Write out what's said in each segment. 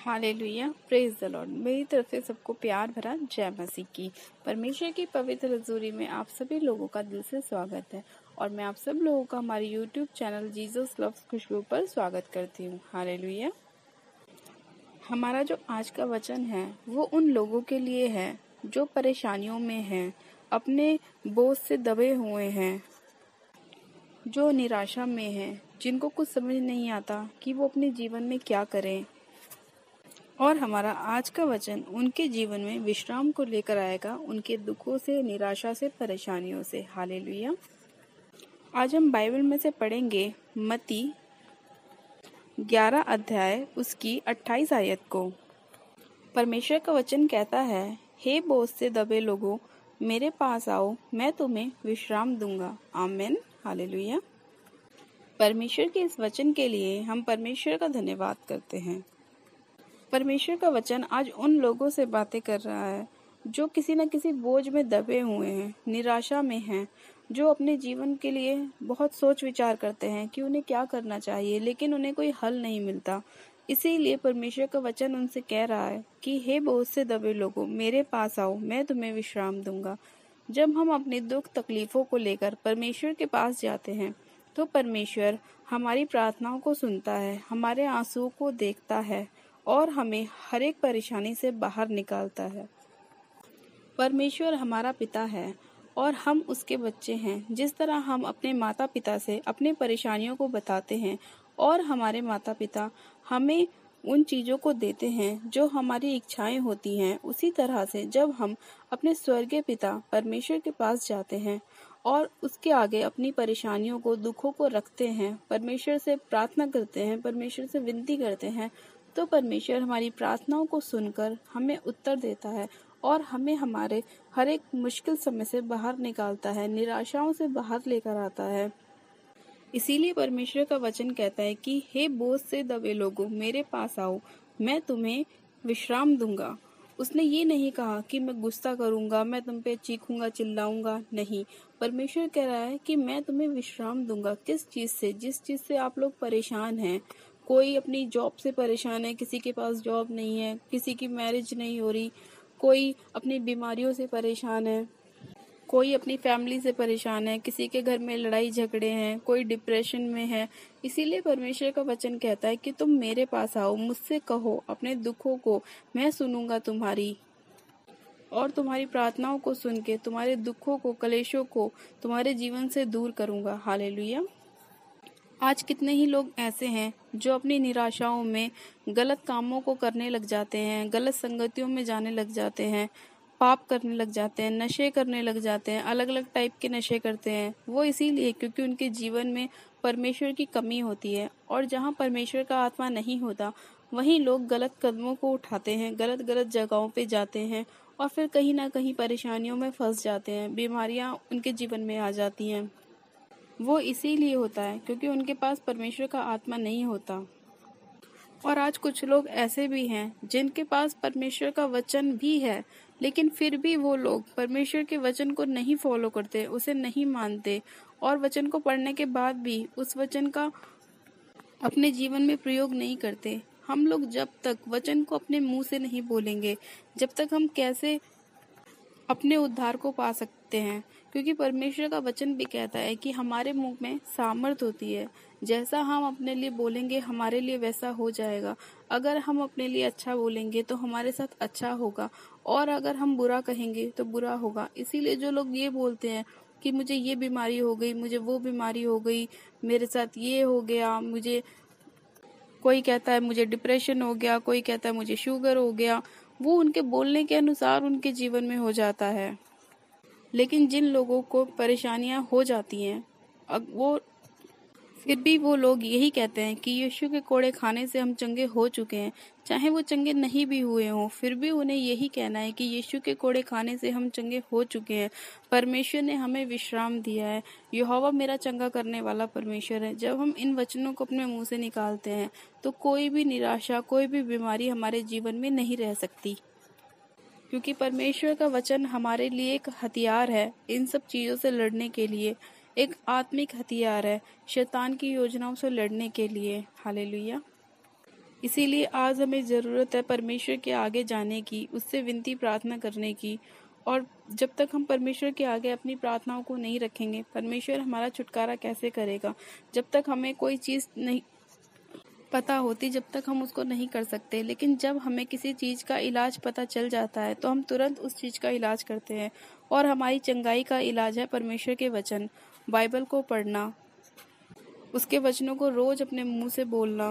Hallelujah, praise the Lord. मेरी तरफ से सबको प्यार भरा जय मसीह की। परमेश्वर की पवित्र हजूरी में आप सभी लोगों का दिल से स्वागत है और मैं आप सब लोगों का हमारे यूट्यूब चैनल जीसस लव्स खुशबू पर स्वागत करती हूँ। हालेलुया। हमारा जो आज का वचन है वो उन लोगों के लिए है जो परेशानियों में हैं, अपने बोझ से दबे हुए हैं, जो निराशा में हैं, जिनको कुछ समझ नहीं आता कि वो अपने जीवन में क्या करें। और हमारा आज का वचन उनके जीवन में विश्राम को लेकर आएगा, उनके दुखों से, निराशा से, परेशानियों से। हालेलुया। आज हम बाइबल में से पढ़ेंगे मत्ती 11 अध्याय उसकी 28 आयत को। परमेश्वर का वचन कहता है, हे बोझ से दबे लोगों, मेरे पास आओ, मैं तुम्हें विश्राम दूंगा। आमीन। हालेलुया। परमेश्वर के इस वचन के लिए हम परमेश्वर का धन्यवाद करते हैं। परमेश्वर का वचन आज उन लोगों से बातें कर रहा है जो किसी न किसी बोझ में दबे हुए हैं, निराशा में हैं, जो अपने जीवन के लिए बहुत सोच विचार करते हैं कि उन्हें क्या करना चाहिए, लेकिन उन्हें कोई हल नहीं मिलता। इसीलिए परमेश्वर का वचन उनसे कह रहा है कि हे बोझ से दबे लोगों, मेरे पास आओ, मैं तुम्हें विश्राम दूंगा। जब हम अपने दुख तकलीफों को लेकर परमेश्वर के पास जाते हैं तो परमेश्वर हमारी प्रार्थनाओं को सुनता है, हमारे आंसुओं को देखता है और हमें हर एक परेशानी से बाहर निकालता है। परमेश्वर हमारा पिता है और हम उसके बच्चे हैं। जिस तरह हम अपने माता पिता से अपने परेशानियों को बताते हैं और हमारे माता पिता हमें उन चीजों को देते हैं जो हमारी इच्छाएं होती हैं, उसी तरह से जब हम अपने स्वर्गीय पिता परमेश्वर के पास जाते हैं और उसके आगे अपनी परेशानियों को, दुखों को रखते हैं, परमेश्वर से प्रार्थना करते हैं, परमेश्वर से विनती करते हैं, तो परमेश्वर हमारी प्रार्थनाओं को सुनकर हमें उत्तर देता है और हमें हमारे हर एक मुश्किल समय से बाहर निकालता है, निराशाओं से बाहर लेकर आता है। इसीलिए परमेश्वर का वचन कहता है कि हे बोझ से दबे लोगों, मेरे पास आओ, मैं तुम्हें विश्राम दूंगा। उसने ये नहीं कहा कि मैं गुस्सा करूंगा, मैं तुम पे चीखूंगा, चिल्लाऊंगा। नहीं, परमेश्वर कह रहा है कि मैं तुम्हें विश्राम दूंगा। किस चीज से? जिस चीज से आप लोग परेशान हैं। कोई अपनी जॉब से परेशान है, किसी के पास जॉब नहीं है, किसी की मैरिज नहीं हो रही, कोई अपनी बीमारियों से परेशान है, कोई अपनी फैमिली से परेशान है, किसी के घर में लड़ाई झगड़े हैं, कोई डिप्रेशन में है। इसीलिए परमेश्वर का वचन कहता है कि तुम मेरे पास आओ, मुझसे कहो अपने दुखों को, मैं सुनूंगा तुम्हारी और तुम्हारी प्रार्थनाओं को सुन के तुम्हारे दुखों को, कलेशों को तुम्हारे जीवन से दूर करूंगा। हालेलुया। आज कितने ही लोग ऐसे हैं जो अपनी निराशाओं में गलत कामों को करने लग जाते हैं, गलत संगतियों में जाने लग जाते हैं, पाप करने लग जाते हैं, नशे करने लग जाते हैं, अलग अलग टाइप के नशे करते हैं। वो इसीलिए क्योंकि उनके जीवन में परमेश्वर की कमी होती है और जहाँ परमेश्वर का आत्मा नहीं होता वहीं लोग गलत कदमों को उठाते हैं, गलत गलत जगहों पे जाते हैं और फिर कहीं ना कहीं परेशानियों में फंस जाते हैं, बीमारियां उनके जीवन में आ जाती हैं। वो इसीलिए होता है क्योंकि उनके पास परमेश्वर का आत्मा नहीं होता। और आज कुछ लोग ऐसे भी हैं जिनके पास परमेश्वर का वचन भी है, लेकिन फिर भी वो लोग परमेश्वर के वचन को नहीं फॉलो करते, उसे नहीं मानते और वचन को पढ़ने के बाद भी उस वचन का अपने जीवन में प्रयोग नहीं करते। हम लोग जब तक वचन को अपने मुंह से नहीं बोलेंगे, जब तक हम कैसे अपने उद्धार को पा सकते हैं? क्योंकि परमेश्वर का वचन भी कहता है कि हमारे मुंह में सामर्थ होती है, जैसा हम अपने लिए बोलेंगे हमारे लिए वैसा हो जाएगा। अगर हम अपने लिए अच्छा बोलेंगे तो हमारे साथ अच्छा होगा और अगर हम बुरा कहेंगे तो बुरा होगा। इसीलिए जो लोग ये बोलते हैं कि मुझे ये बीमारी हो गई, मुझे वो बीमारी हो गई, मेरे साथ ये हो गया, मुझे कोई कहता है मुझे डिप्रेशन हो गया, कोई कहता है मुझे शुगर हो गया, वो उनके बोलने के अनुसार उनके जीवन में हो जाता है। लेकिन जिन लोगों को परेशानियां हो जाती हैं, वो फिर भी वो लोग यही कहते हैं कि यीशु के कोड़े खाने से हम चंगे हो चुके हैं। चाहे वो चंगे नहीं भी हुए हों, फिर भी उन्हें यही कहना है कि यीशु के कोड़े खाने से हम चंगे हो चुके हैं। परमेश्वर ने हमें विश्राम दिया है। यहोवा मेरा चंगा करने वाला परमेश्वर है। जब हम इन वचनों को अपने मुंह से निकालते हैं तो कोई भी निराशा, कोई भी बीमारी हमारे जीवन में नहीं रह सकती, क्योंकि परमेश्वर का वचन हमारे लिए एक हथियार है इन सब चीजों से लड़ने के लिए, एक आत्मिक हथियार है शैतान की योजनाओं से लड़ने के लिए। हालेलुया। इसीलिए आज हमें ज़रूरत है परमेश्वर के आगे जाने की, उससे विनती प्रार्थना करने की। और जब तक हम परमेश्वर के आगे अपनी प्रार्थनाओं को नहीं रखेंगे, परमेश्वर हमारा छुटकारा कैसे करेगा? जब तक हमें कोई चीज़ नहीं पता होती, जब तक हम उसको नहीं कर सकते। लेकिन जब हमें किसी चीज़ का इलाज पता चल जाता है तो हम तुरंत उस चीज़ का इलाज करते हैं। और हमारी चंगाई का इलाज है परमेश्वर के वचन, बाइबल को पढ़ना, उसके वचनों को रोज अपने मुंह से बोलना,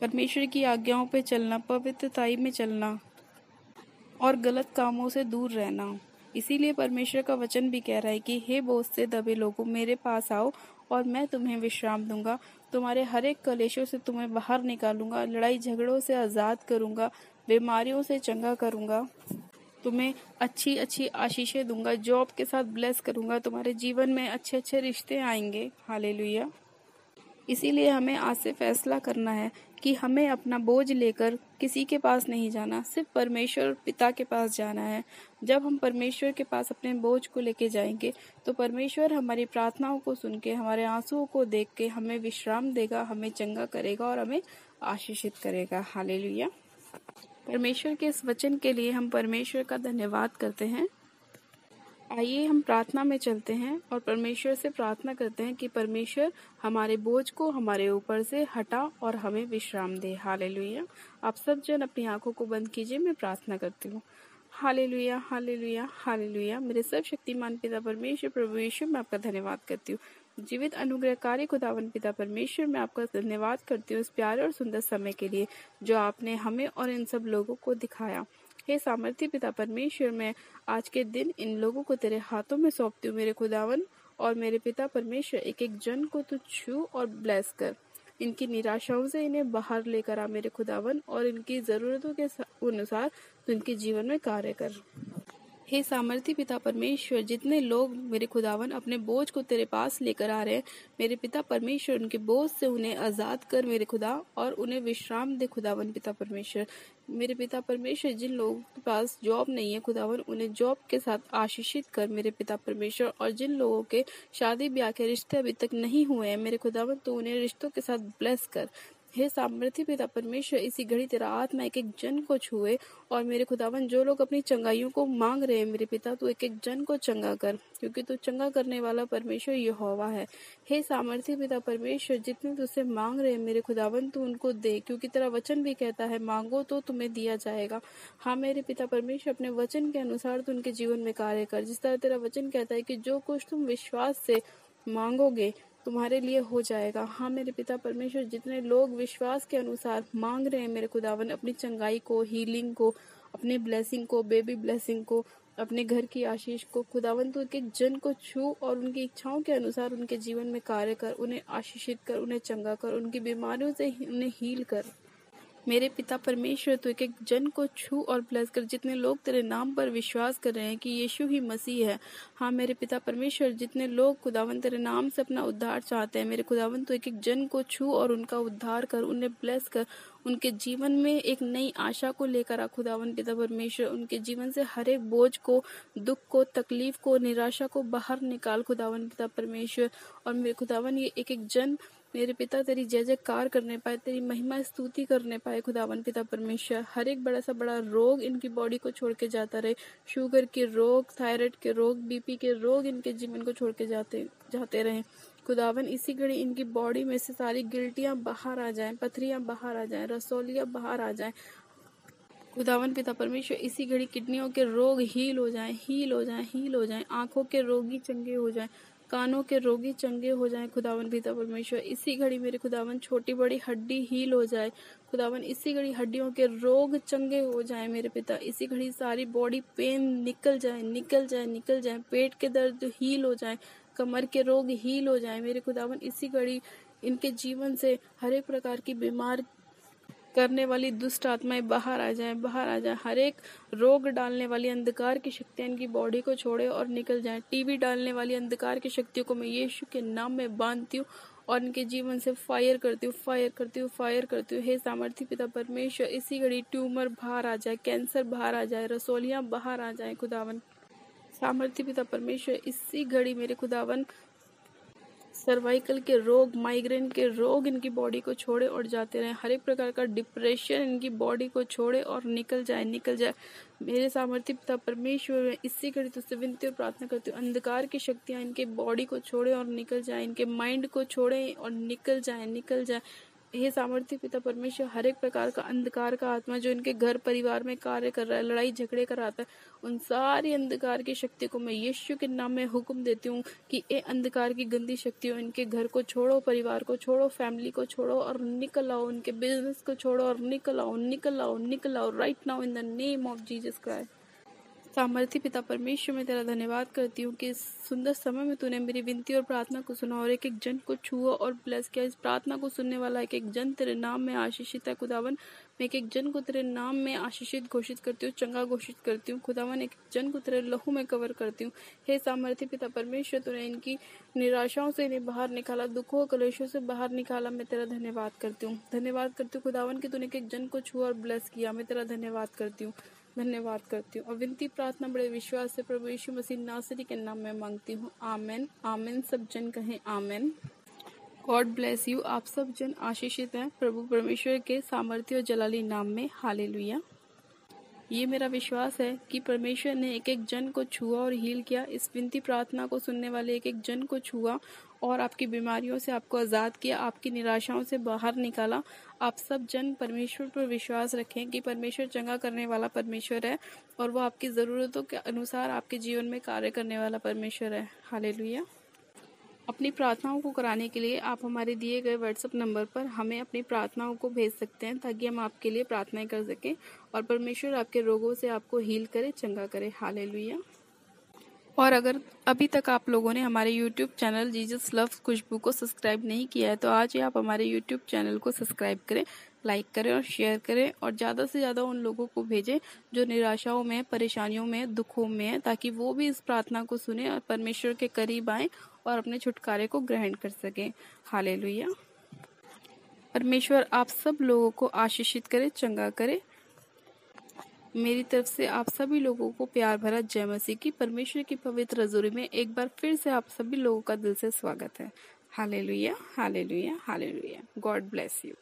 परमेश्वर की आज्ञाओं पे चलना, पवित्रताई में चलना और गलत कामों से दूर रहना। इसीलिए परमेश्वर का वचन भी कह रहा है कि हे बोझ से दबे लोगों, मेरे पास आओ और मैं तुम्हें विश्राम दूंगा। तुम्हारे हर एक कलेशों से तुम्हें बाहर निकालूंगा, लड़ाई झगड़ों से आजाद करूंगा, बीमारियों से चंगा करूंगा, तुम्हें अच्छी अच्छी आशीषें दूंगा, जॉब के साथ ब्लेस करूंगा, तुम्हारे जीवन में अच्छे अच्छे रिश्ते आएंगे। हालेलुया। इसीलिए हमें आज से फैसला करना है कि हमें अपना बोझ लेकर किसी के पास नहीं जाना, सिर्फ परमेश्वर पिता के पास जाना है। जब हम परमेश्वर के पास अपने बोझ को लेके जाएंगे तो परमेश्वर हमारी प्रार्थनाओं को सुन के, हमारे आंसुओं को देख के हमें विश्राम देगा, हमें चंगा करेगा और हमें आशीषित करेगा। हालेलुया। परमेश्वर के इस वचन के लिए हम परमेश्वर का धन्यवाद करते हैं। आइए हम प्रार्थना में चलते हैं और परमेश्वर से प्रार्थना करते हैं कि परमेश्वर हमारे बोझ को हमारे ऊपर से हटा और हमें विश्राम दे। हालेलुया। आप सब जन अपनी आंखों को बंद कीजिए, मैं प्रार्थना करती हूँ। Hallelujah, hallelujah, hallelujah. मेरे सर्वशक्तिमान पिता परमेश्वर प्रभु यीशु, मैं आपका धन्यवाद करती हूँ। जीवित अनुग्रहकारी खुदावन पिता परमेश्वर, मैं आपका धन्यवाद करती हूँ इस प्यारे और सुंदर समय के लिए जो आपने हमें और इन सब लोगों को दिखाया। हे सामर्थी पिता परमेश्वर, मैं आज के दिन इन लोगों को तेरे हाथों में सौंपती हूँ मेरे खुदावन। और मेरे पिता परमेश्वर, एक एक जन को तू छू और ब्लेस कर, इनकी निराशाओं से इन्हें बाहर लेकर आ मेरे खुदावन, और इनकी जरूरतों के अनुसार तू इनके जीवन में कार्य कर। हे सामर्थी पिता परमेश्वर, जितने लोग मेरे खुदावन अपने बोझ को तेरे पास लेकर आ रहे हैं, मेरे पिता परमेश्वर उनके बोझ से उन्हें आजाद कर मेरे खुदा, और उन्हें विश्राम दे खुदावन पिता परमेश्वर। मेरे पिता परमेश्वर, जिन लोगों के पास जॉब नहीं है खुदावन, उन्हें जॉब के साथ आशीषित कर मेरे पिता परमेश्वर। और जिन लोगों के शादी ब्याह के रिश्ते अभी तक नहीं हुए हैं मेरे खुदावन, तो उन्हें रिश्तों के साथ ब्लेस कर। हे सामर्थी पिता परमेश्वर, इसी घड़ी तेरा आत्मा एक एक जन को छुए, और मेरे खुदावन जो लोग अपनी चंगाइयों को मांग रहे हैं मेरे पिता, तू एक एक जन को चंगा कर, क्योंकि तू चंगा करने वाला परमेश्वर यहोवा है। हे सामर्थी पिता परमेश्वर, जितने तुझसे मांग रहे हैं मेरे खुदावन, तू उनको दे, क्योंकि तेरा वचन भी कहता है मांगो तो तुम्हें दिया जाएगा। हाँ मेरे पिता परमेश्वर, अपने वचन के अनुसार तू उनके जीवन में कार्य कर। जिस तरह तेरा वचन कहता है कि जो कुछ तुम विश्वास से मांगोगे तुम्हारे लिए हो जाएगा। हाँ मेरे पिता परमेश्वर, जितने लोग विश्वास के अनुसार मांग रहे हैं मेरे खुदावन, अपनी चंगाई को, हीलिंग को, अपने ब्लेसिंग को, बेबी ब्लेसिंग को, अपने घर की आशीष को, खुदावन तो एक जन को छू और उनकी इच्छाओं के अनुसार उनके जीवन में कार्य कर, उन्हें आशीषित कर, उन्हें चंगा कर, उनकी बीमारियों से उन्हें हील कर। मेरे पिता परमेश्वर, तो एक एक जन को छू और ब्लेस कर, जितने लोग तेरे नाम पर विश्वास कर रहे हैं कि यीशु ही मसीह है। हाँ मेरे पिता परमेश्वर, जितने लोग खुदावन तेरे नाम से अपना उद्धार चाहते हैं मेरे खुदावन, तो एक एक जन को छू और उनका उद्धार कर, उन्हें ब्लेस कर, उनके जीवन में एक नई आशा को लेकर आ खुदावन पिता परमेश्वर। उनके जीवन से हर एक बोझ को, दुख को, तकलीफ को, निराशा को बाहर निकाल खुदावन पिता परमेश्वर। और मेरे खुदावन, ये एक एक जन मेरे पिता तेरी जय जयकार करने पाए, तेरी महिमा स्तुति करने पाए खुदावन पिता परमेश्वर। हर एक बड़ा सा बड़ा रोग इनकी बॉडी को छोड़ के जाता रहे, शुगर के रोग, थायराइड के रोग, बीपी के रोग इनके जीवन को छोड़ के जाते रहे खुदावन। इसी घड़ी इनकी बॉडी में से सारी गिल्टियां बाहर आ जाएं, पथरियां बाहर आ जाएं, रसौलियां बाहर आ जाएं खुदावन पिता परमेश्वर। इसी घड़ी किडनियों के रोग हील हो जाएं, हील हो जाएं, हील हो जाएं। आंखों के रोगी चंगे हो जाएं, कानों के रोगी चंगे हो जाएं खुदावन पिता परमेश्वर। इसी घड़ी मेरे खुदावन छोटी बड़ी हड्डी हील हो जाए खुदावन। इसी घड़ी हड्डियों के रोग चंगे हो जाएं मेरे पिता। इसी घड़ी सारी बॉडी पेन निकल जाए, निकल जाए, निकल जाए। पेट के दर्द हील हो जाए, कमर के रोग हील हो जाए मेरे खुदावन। इसी घड़ी इनके जीवन से हर एक प्रकार की बीमार करने वाली दुष्ट आत्माएं बाहर आ जाएं, बाहर आ जाएं। हर एक रोग डालने वाली अंधकार की शक्तियां इनकी बॉडी को छोड़े और निकल जाएं। टीबी डालने वाली अंधकार की शक्तियों को मैं यीशु के नाम में बांधती हूँ और इनके जीवन से फायर करती हूँ, फायर करती हूँ, फायर करती हूँ। हे सामर्थी पिता परमेश्वर, इसी घड़ी ट्यूमर बाहर आ जाए, कैंसर बाहर आ जाए, रसोलियां बाहर आ जाए खुदावन। सामर्थी पिता परमेश्वर, इसी घड़ी मेरे खुदावन सर्वाइकल के रोग, माइग्रेन के रोग इनकी बॉडी को छोड़े और जाते रहे। हर एक प्रकार का डिप्रेशन इनकी बॉडी को छोड़े और निकल जाए, निकल जाए। मेरे सामर्थ्य पिता परमेश्वर, मैं इसी घड़ी तुझसे विनती और प्रार्थना करती हूँ, अंधकार की शक्तियाँ इनके बॉडी को छोड़े और निकल जाए, इनके माइंड को छोड़े और निकल जाए, निकल जाए। हे सामर्थ्य पिता परमेश्वर, हर एक प्रकार का अंधकार का आत्मा जो इनके घर परिवार में कार्य कर रहा है, लड़ाई झगड़े कराता है, उन सारी अंधकार की शक्ति को मैं यीशु के नाम में हुक्म देती हूँ कि ये अंधकार की गंदी शक्तियों इनके घर को छोड़ो, परिवार को छोड़ो, फैमिली को छोड़ो और निकल आओ, उनके बिजनेस को छोड़ो और निकल आओ, निकल आओ, निकल आओ right now in the name of Jesus Christ. सामर्थ्य पिता परमेश्वर, मैं तेरा धन्यवाद करती हूँ कि इस सुंदर समय में तूने मेरी विनती और प्रार्थना को सुना और एक एक जन को छुआ और ब्लेस किया। इस प्रार्थना को सुनने वाला एक एक जन तेरे नाम में आशीषित है खुदावन। मैं एक एक जन को तेरे नाम में आशीषित घोषित करती हूँ, चंगा घोषित करती हूँ खुदावन। एक एक जन को तेरे लहू में कवर करती हूँ। हे सामर्थ्य पिता परमेश्वर, तूने इनकी निराशाओं से इन्हें बाहर निकाला, दुखों और कलेशों से बाहर निकाला। मैं तेरा धन्यवाद करती हूँ, धन्यवाद करती हूँ खुदावन कि तूने एक एक जन को छुआ और ब्लेस किया। मैं तेरा धन्यवाद करती हूँ, धन्यवाद करती हूँ और विनती प्रार्थना बड़े विश्वास से प्रभु यीशु मसीह नासरी के नाम में मांगती हूँ। आमेन, आमेन। सब जन कहें आमेन। God bless you. आप सब जन आशीषित हैं प्रभु परमेश्वर के सामर्थ्य और जलाली नाम में। हालेलुया। ये मेरा विश्वास है कि परमेश्वर ने एक एक जन को छुआ और हील किया। इस विनती प्रार्थना को सुनने वाले एक एक जन को छुआ और आपकी बीमारियों से आपको आज़ाद किया, आपकी निराशाओं से बाहर निकाला। आप सब जन परमेश्वर पर विश्वास रखें कि परमेश्वर चंगा करने वाला परमेश्वर है और वो आपकी ज़रूरतों के अनुसार आपके जीवन में कार्य करने वाला परमेश्वर है। हालेलुया। अपनी प्रार्थनाओं को कराने के लिए आप हमारे दिए गए व्हाट्सएप नंबर पर हमें अपनी प्रार्थनाओं को भेज सकते हैं ताकि हम आपके लिए प्रार्थनाएं कर सकें और परमेश्वर आपके रोगों से आपको हील करे, चंगा करे। हालेलुया। और अगर अभी तक आप लोगों ने हमारे YouTube चैनल जीसस लव्स खुशबू को सब्सक्राइब नहीं किया है तो आज ही आप हमारे YouTube चैनल को सब्सक्राइब करें, लाइक करें और शेयर करें और ज़्यादा से ज़्यादा उन लोगों को भेजें जो निराशाओं में, परेशानियों में, दुखों में है, ताकि वो भी इस प्रार्थना को सुने और परमेश्वर के करीब आएं और अपने छुटकारे को ग्रहण कर सकें। हालेलुया। परमेश्वर आप सब लोगों को आशीषित करे, चंगा करे। मेरी तरफ से आप सभी लोगों को प्यार भरा जय मसीह की। परमेश्वर की पवित्र हजूरी में एक बार फिर से आप सभी लोगों का दिल से स्वागत है। Hallelujah, hallelujah, hallelujah. God bless you.